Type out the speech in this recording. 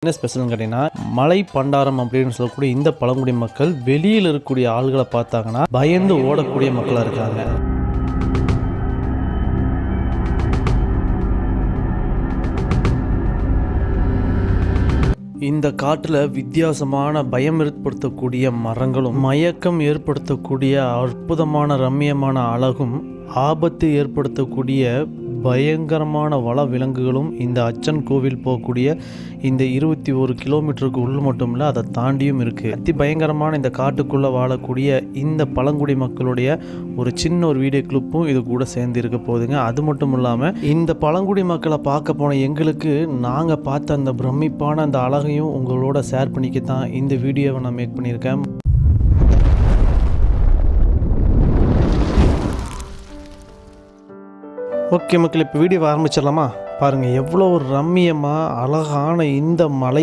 என்ன ஸ்பெஷல்னு கேட்டிங்கன்னா, மலை பண்டாரம் அப்படின்னு சொல்லக்கூடிய இந்த பழங்குடி மக்கள் வெளியில் இருக்கக்கூடிய ஆள்களை பார்த்தாங்கன்னா பயந்து ஓடக்கூடிய மக்களாக இருக்காங்க. இந்த காட்டில் வித்தியாசமான பயம் ஏற்படுத்தக்கூடிய மரங்களும் மயக்கம் ஏற்படுத்தக்கூடிய அற்புதமான ரம்மியமான அழகும் ஆபத்து ஏற்படுத்தக்கூடிய பயங்கரமான வள விலங்குகளும் இந்த அச்சன் கோவில் போகக்கூடிய இந்த 21 கிலோமீட்டருக்கு உள்ள மட்டும் இல்லை, அதை தாண்டியும் இருக்குது. அதி பயங்கரமான இந்த காட்டுக்குள்ளே வாழக்கூடிய இந்த பழங்குடி மக்களுடைய ஒரு சின்ன ஒரு வீடியோ கிளிப்பும் இது கூட சேர்ந்து இருக்க போகுதுங்க. அது மட்டும் இல்லாமல் இந்த பழங்குடி மக்களை பார்க்க போன எங்களுக்கு நாங்கள் பார்த்த அந்த பிரமிப்பான அந்த அழகையும் உங்களோட ஷேர் பண்ணிக்க தான் இந்த வீடியோவை நான் மேக் பண்ணியிருக்கேன். ஓகே மக்கள், இப்போ வீடியோவை ஆரம்பிச்சிடலாமா? பாருங்கள், எவ்வளோ ஒரு ரம்மியமாக அழகான இந்த மலை